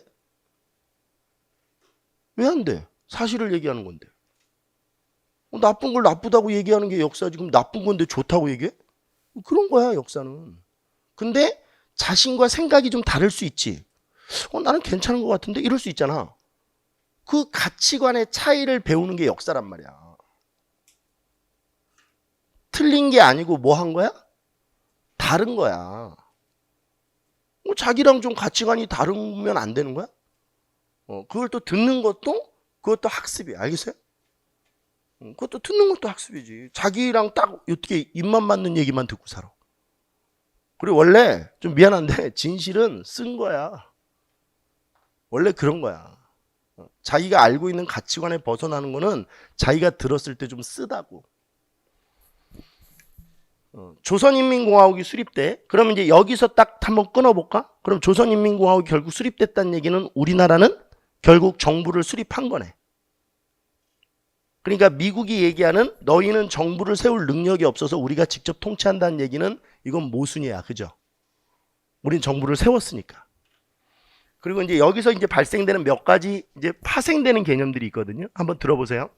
왜 안 돼? 사실을 얘기하는 건데. 나쁜 걸 나쁘다고 얘기하는 게 역사지. 그럼 나쁜 건데 좋다고 얘기해? 그런 거야 역사는. 근데 자신과 생각이 좀 다를 수 있지. 나는 괜찮은 것 같은데 이럴 수 있잖아. 그 가치관의 차이를 배우는 게 역사란 말이야. 틀린 게 아니고 뭐 한 거야? 다른 거야. 자기랑 좀 가치관이 다르면 안 되는 거야? 그걸 또 듣는 것도 그것도 학습이야. 알겠어요? 그것도 듣는 것도 학습이지. 자기랑 딱 어떻게 입만 맞는 얘기만 듣고 살아. 그리고 원래 좀 미안한데 진실은 쓴 거야. 원래 그런 거야. 자기가 알고 있는 가치관에 벗어나는 거는 자기가 들었을 때 좀 쓰다고. 조선인민공화국이 수립돼. 그럼 이제 여기서 딱 한번 끊어볼까? 그럼 조선인민공화국이 결국 수립됐다는 얘기는 우리나라는 결국 정부를 수립한 거네. 그러니까 미국이 얘기하는 너희는 정부를 세울 능력이 없어서 우리가 직접 통치한다는 얘기는 이건 모순이야. 그죠? 우린 정부를 세웠으니까. 그리고 이제 여기서 이제 발생되는 몇 가지 이제 파생되는 개념들이 있거든요. 한번 들어보세요.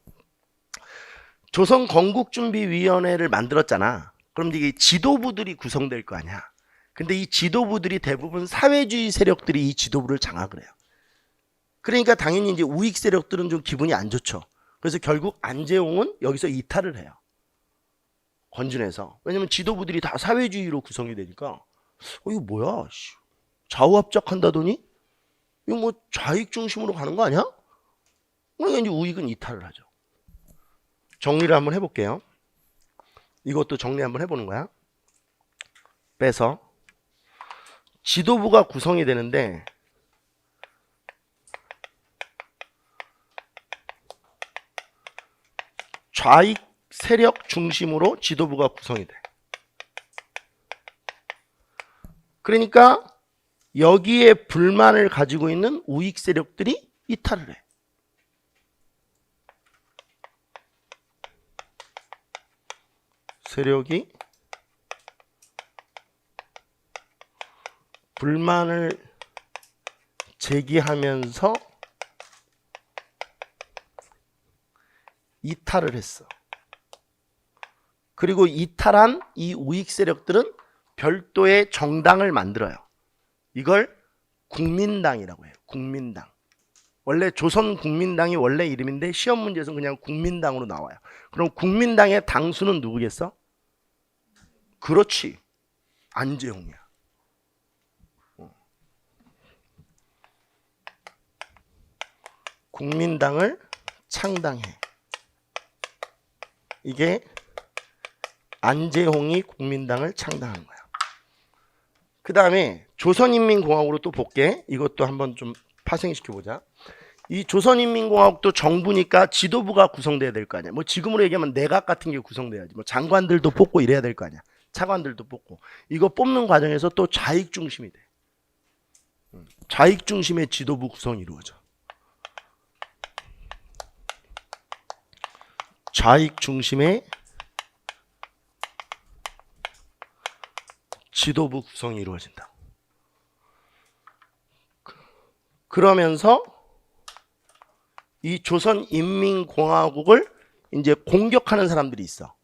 조선건국준비위원회를 만들었잖아. 그럼 이게 지도부들이 구성될 거 아니야. 근데 이 지도부들이 대부분 사회주의 세력들이 이 지도부를 장악을 해요. 그러니까 당연히 이제 우익 세력들은 좀 기분이 안 좋죠. 그래서 결국 안재홍은 여기서 이탈을 해요. 건준에서. 왜냐면 지도부들이 다 사회주의로 구성이 되니까 이거 뭐야? 좌우합작한다더니 이거 뭐 좌익 중심으로 가는 거 아니야? 그러니까 이제 우익은 이탈을 하죠. 정리를 한번 해볼게요. 이것도 정리 한번 해보는 거야. 빼서 지도부가 구성이 되는데 좌익 세력 중심으로 지도부가 구성이 돼. 그러니까 여기에 불만을 가지고 있는 우익 세력들이 이탈을 해. 세력이 불만을 제기하면서 이탈을 했어. 그리고 이탈한 이 우익 세력들은 별도의 정당을 만들어요. 이걸 국민당이라고 해요. 국민당. 원래 조선국민당이 원래 이름인데 시험 문제에서는 그냥 국민당으로 나와요. 그럼 국민당의 당수는 누구겠어? 그렇지. 안재홍이야. 국민당을 창당해. 이게 안재홍이 국민당을 창당한 거야. 그 다음에 조선인민공화국으로 또 볼게. 이것도 한번 좀 파생시켜보자. 이 조선인민공화국도 정부니까 지도부가 구성돼야 될 거 아니야. 뭐 지금으로 얘기하면 내각 같은 게 구성돼야지. 뭐 장관들도 뽑고 이래야 될 거 아니야. 차관들도 뽑고. 이거 뽑는 과정에서 또 좌익 중심이 돼. 좌익 중심의 지도부 구성이 이루어져. 좌익 중심의 지도부 구성이 이루어진다. 그러면서 이 조선인민공화국을 이제 공격하는 사람들이 있어.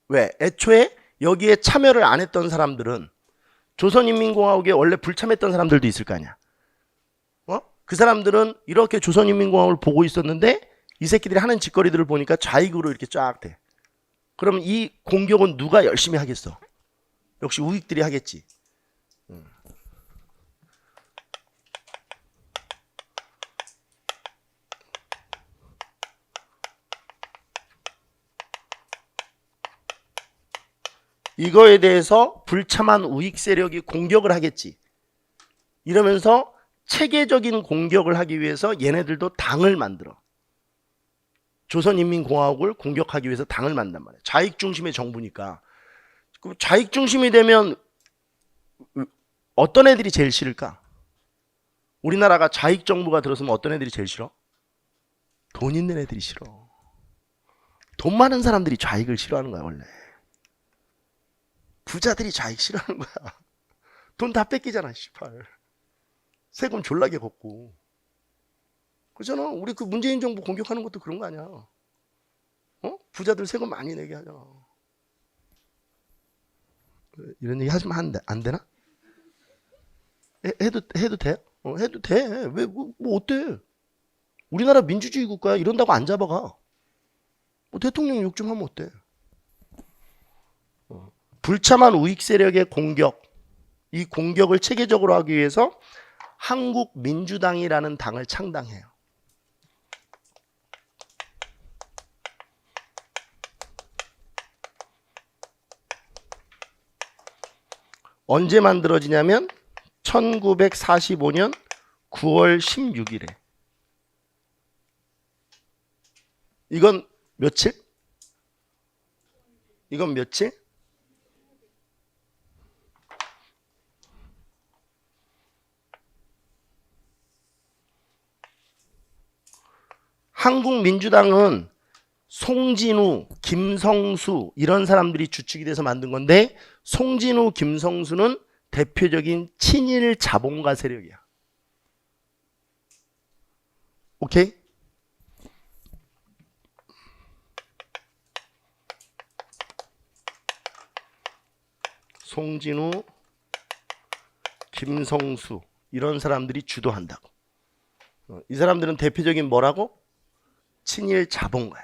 왜? 애초에 여기에 참여를 안 했던 사람들은 조선인민공화국에 원래 불참했던 사람들도 있을 거 아니야. 그 사람들은 이렇게 조선인민공화국을 보고 있었는데 이 새끼들이 하는 짓거리들을 보니까 좌익으로 이렇게 쫙 돼. 그럼 이 공격은 누가 열심히 하겠어? 역시 우익들이 하겠지. 이거에 대해서 불참한 우익 세력이 공격을 하겠지. 이러면서 체계적인 공격을 하기 위해서 얘네들도 당을 만들어. 조선인민공화국을 공격하기 위해서 당을 만든단 말이야. 좌익 중심의 정부니까. 그럼 좌익 중심이 되면 어떤 애들이 제일 싫을까? 우리나라가 좌익 정부가 들어서면 어떤 애들이 제일 싫어? 돈 있는 애들이 싫어. 돈 많은 사람들이 좌익을 싫어하는 거야 원래. 부자들이 좌익 싫어하는 거야. 돈 다 뺏기잖아, 씨발. 세금 졸라게 걷고. 그렇잖아. 우리 그 문재인 정부 공격하는 것도 그런 거 아니야. 부자들 세금 많이 내게 하잖아. 이런 얘기 하시면 안 되나? 해도 돼? 해도 돼. 왜, 뭐 어때? 우리나라 민주주의 국가야. 이런다고 안 잡아가. 뭐 대통령 욕 좀 하면 어때? 불참한 우익 세력의 공격, 이 공격을 체계적으로 하기 위해서 한국민주당이라는 당을 창당해요. 언제 만들어지냐면 1945년 9월 16일에. 이건 며칠? 이건 며칠? 한국민주당은 송진우, 김성수 이런 사람들이 주축이 돼서 만든 건데 송진우, 김성수는 대표적인 친일 자본가 세력이야. 오케이? 송진우, 김성수 이런 사람들이 주도한다고. 이 사람들은 대표적인 뭐라고? 친일 자본가야.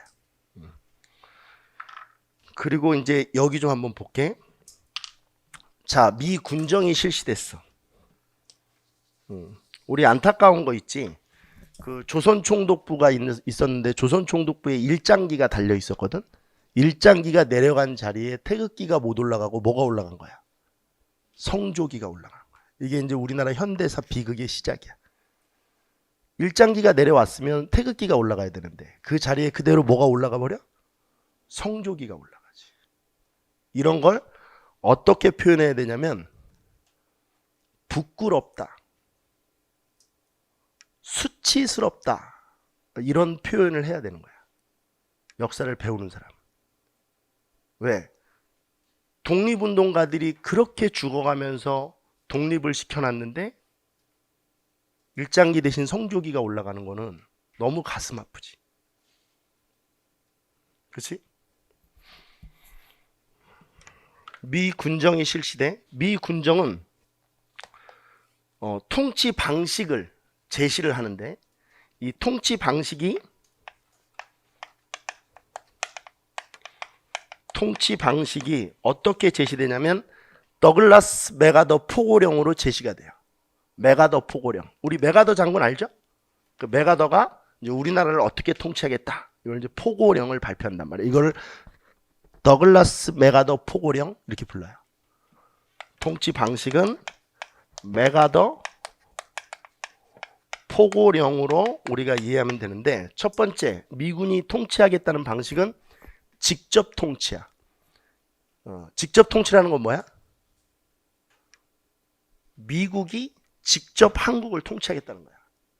그리고 이제 여기 좀 한번 볼게. 자, 미 군정이 실시됐어. 우리 안타까운 거 있지. 그 조선총독부가 있었는데 조선총독부에 일장기가 달려 있었거든. 일장기가 내려간 자리에 태극기가 못 올라가고 뭐가 올라간 거야? 성조기가 올라간 거야. 이게 이제 우리나라 현대사 비극의 시작이야. 일장기가 내려왔으면 태극기가 올라가야 되는데 그 자리에 그대로 뭐가 올라가 버려? 성조기가 올라가지. 이런 걸 어떻게 표현해야 되냐면 부끄럽다, 수치스럽다 이런 표현을 해야 되는 거야. 역사를 배우는 사람. 왜? 독립운동가들이 그렇게 죽어가면서 독립을 시켜놨는데 일장기 대신 성조기가 올라가는 거는 너무 가슴 아프지. 그렇지? 미 군정이 실시돼. 미 군정은 통치 방식을 제시를 하는데 이 통치 방식이 어떻게 제시되냐면 더글라스 메가더 포고령으로 제시가 돼요. 메가더 포고령. 우리 메가더 장군 알죠? 그 메가더가 이제 우리나라를 어떻게 통치하겠다. 이걸 이제 포고령을 발표한단 말이에요. 이걸 더글라스 메가더 포고령 이렇게 불러요. 통치 방식은 메가더 포고령으로 우리가 이해하면 되는데, 첫 번째 미군이 통치하겠다는 방식은 직접 통치야. 직접 통치라는 건 뭐야? 미국이 직접 한국을 통치하겠다는 거야.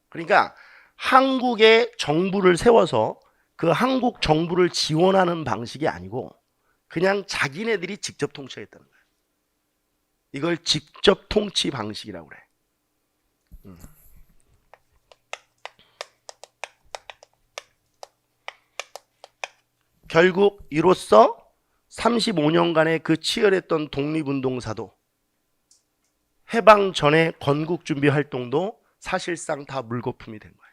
그러니까 한국의 정부를 세워서 그 한국 정부를 지원하는 방식이 아니고 그냥 자기네들이 직접 통치하겠다는 거야. 이걸 직접 통치 방식이라고 그래. 결국 이로써 35년간의 그 치열했던 독립운동사도 해방 전의 건국 준비 활동도 사실상 다 물거품이 된 거예요.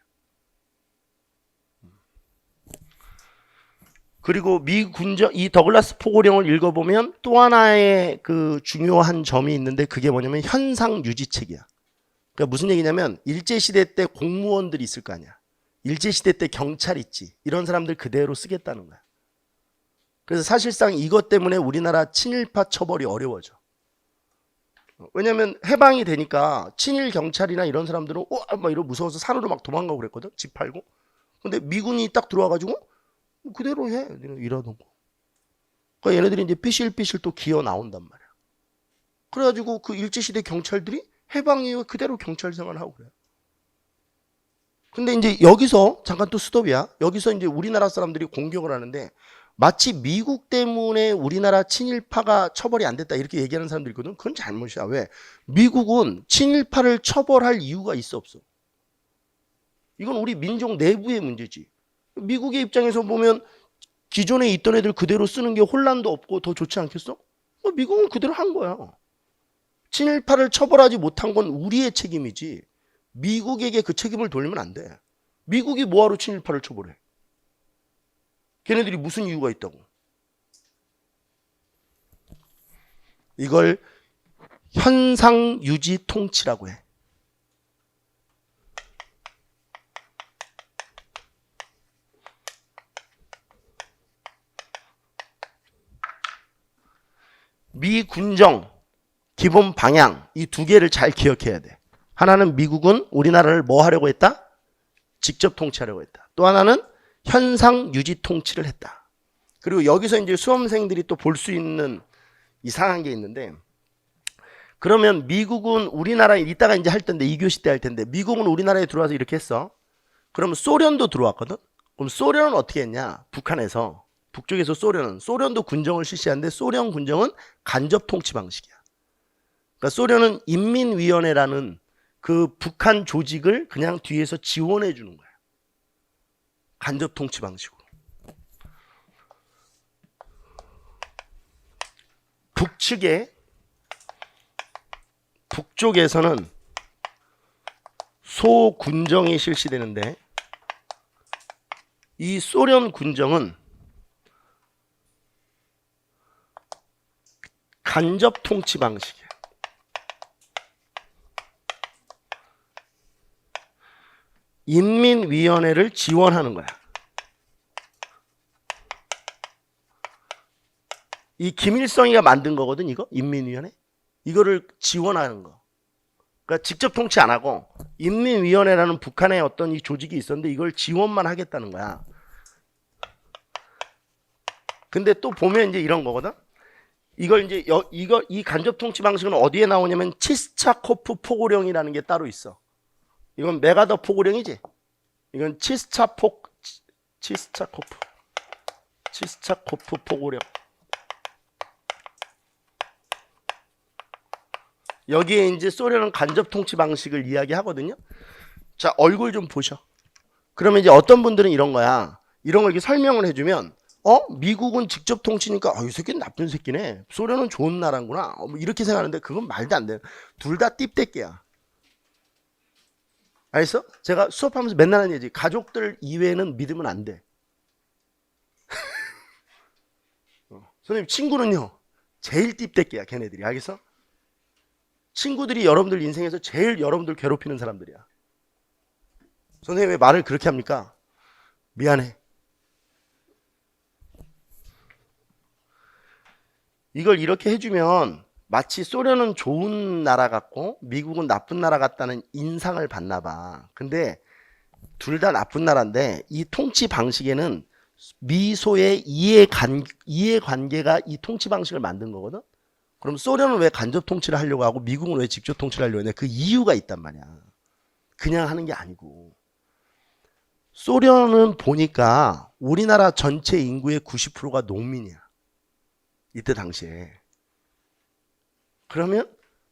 그리고 이 더글라스 포고령을 읽어보면 또 하나의 그 중요한 점이 있는데, 그게 뭐냐면 현상 유지책이야. 그러니까 무슨 얘기냐면 일제시대 때 공무원들이 있을 거 아니야. 일제시대 때 경찰 있지. 이런 사람들 그대로 쓰겠다는 거야. 그래서 사실상 이것 때문에 우리나라 친일파 처벌이 어려워져. 왜냐면 해방이 되니까 친일 경찰이나 이런 사람들은 막 이러 무서워서 산으로 막 도망가고 그랬거든. 집 팔고. 근데 미군이 딱 들어와가지고 그대로 해. 이러는 거. 그러니까 얘네들이 이제 삐실삐실 또 기어 나온단 말이야. 그래가지고 그 일제시대 경찰들이 해방 이후에 그대로 경찰 생활하고 그래요. 근데 이제 여기서 잠깐 또 스톱이야. 여기서 이제 우리나라 사람들이 공격을 하는데, 마치 미국 때문에 우리나라 친일파가 처벌이 안 됐다 이렇게 얘기하는 사람들이 있거든. 그건 잘못이야. 왜? 미국은 친일파를 처벌할 이유가 있어 없어? 이건 우리 민족 내부의 문제지. 미국의 입장에서 보면 기존에 있던 애들 그대로 쓰는 게 혼란도 없고 더 좋지 않겠어? 미국은 그대로 한 거야. 친일파를 처벌하지 못한 건 우리의 책임이지 미국에게 그 책임을 돌리면 안 돼. 미국이 뭐하러 친일파를 처벌해? 걔네들이 무슨 이유가 있다고? 이걸 현상 유지 통치라고 해. 미 군정 기본 방향 이 두 개를 잘 기억해야 돼. 하나는 미국은 우리나라를 뭐 하려고 했다? 직접 통치하려고 했다. 또 하나는 현상 유지 통치를 했다. 그리고 여기서 이제 수험생들이 또 볼 수 있는 이상한 게 있는데, 그러면 미국은 우리나라에 이따가 이제 할 텐데 2교시 때 할 텐데, 미국은 우리나라에 들어와서 이렇게 했어. 그러면 소련도 들어왔거든. 그럼 소련은 어떻게 했냐? 북한에서 북쪽에서 소련도 군정을 실시하는데 소련 군정은 간접 통치 방식이야. 그러니까 소련은 인민위원회라는 그 북한 조직을 그냥 뒤에서 지원해 주는 거야. 간접 통치 방식으로. 북쪽에서는 소군정이 실시되는데, 이 소련 군정은 간접 통치 방식이야. 인민위원회를 지원하는 거야. 이 김일성이가 만든 거거든, 이거? 인민위원회? 이거를 지원하는 거. 그러니까 직접 통치 안 하고 인민위원회라는 북한의 어떤 이 조직이 있었는데 이걸 지원만 하겠다는 거야. 근데 또 보면 이제 이런 거거든. 이걸 이제 이 간접 통치 방식은 어디에 나오냐면 치스차코프 포고령이라는 게 따로 있어. 이건 메가더 포고령이지. 이건 치스차코프 포고령. 여기에 이제 소련은 간접 통치 방식을 이야기하거든요. 자, 얼굴 좀 보셔. 그러면 이제 어떤 분들은 이런 거야. 이런 걸 이렇게 설명을 해주면, 미국은 직접 통치니까, 이 새끼는 나쁜 새끼네. 소련은 좋은 나라구나. 뭐 이렇게 생각하는데 그건 말도 안 돼. 둘 다 띠떼끼야. 알겠어? 제가 수업하면서 맨날 하는 얘기, 가족들 이외에는 믿으면 안 돼. 선생님, 친구는요, 제일 띠대끼야, 걔네들이. 알겠어? 친구들이 여러분들 인생에서 제일 여러분들 괴롭히는 사람들이야. 선생님, 왜 말을 그렇게 합니까? 미안해. 이걸 이렇게 해주면 마치 소련은 좋은 나라 같고 미국은 나쁜 나라 같다는 인상을 받나 봐. 근데 둘 다 나쁜 나라인데 이 통치 방식에는 미소의 이해관계가 이 통치 방식을 만든 거거든. 그럼 소련은 왜 간접 통치를 하려고 하고 미국은 왜 직접 통치를 하려고 하냐. 그 이유가 있단 말이야. 그냥 하는 게 아니고. 소련은 보니까 우리나라 전체 인구의 90%가 농민이야. 이때 당시에. 그러면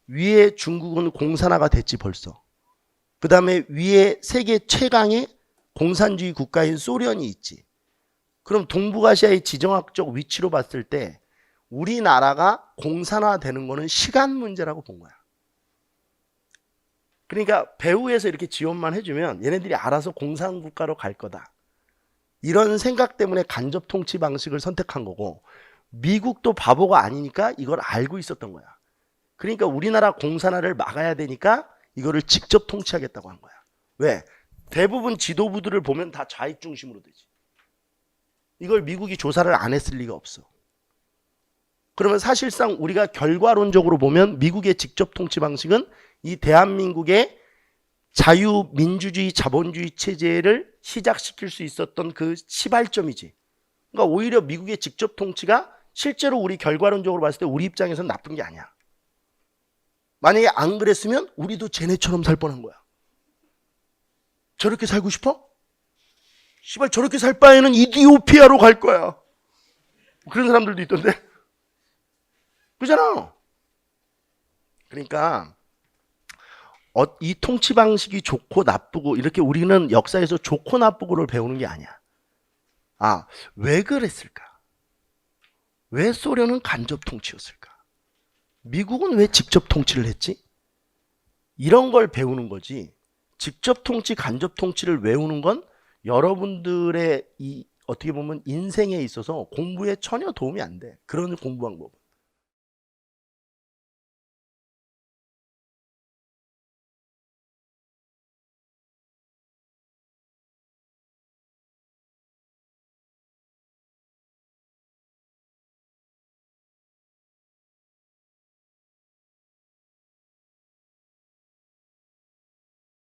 위에 중국은 공산화가 됐지 벌써. 그 다음에 위에 세계 최강의 공산주의 국가인 소련이 있지. 그럼 동북아시아의 지정학적 위치로 봤을 때 우리나라가 공산화되는 거는 시간 문제라고 본 거야. 그러니까 배후에서 이렇게 지원만 해주면 얘네들이 알아서 공산국가로 갈 거다. 이런 생각 때문에 간접 통치 방식을 선택한 거고 미국도 바보가 아니니까 이걸 알고 있었던 거야. 그러니까 우리나라 공산화를 막아야 되니까 이거를 직접 통치하겠다고 한 거야. 왜? 대부분 지도부들을 보면 다 좌익 중심으로 되지. 이걸 미국이 조사를 안 했을 리가 없어. 그러면 사실상 우리가 결과론적으로 보면 미국의 직접 통치 방식은 이 대한민국의 자유민주주의 자본주의 체제를 시작시킬 수 있었던 그 시발점이지. 그러니까 오히려 미국의 직접 통치가 실제로 우리 결과론적으로 봤을 때 우리 입장에서는 나쁜 게 아니야. 만약에 안 그랬으면 우리도 쟤네처럼 살 뻔한 거야. 저렇게 살고 싶어? 씨발 저렇게 살 바에는 이디오피아로 갈 거야. 그런 사람들도 있던데. 그잖아. 그러니까 이 통치 방식이 좋고 나쁘고 이렇게 우리는 역사에서 좋고 나쁘고를 배우는 게 아니야. 아, 왜 그랬을까? 왜 소련은 간접 통치였을까? 미국은 왜 직접 통치를 했지? 이런 걸 배우는 거지. 직접 통치, 간접 통치를 외우는 건 여러분들의 이 어떻게 보면 인생에 있어서 공부에 전혀 도움이 안 돼. 그런 공부 방법.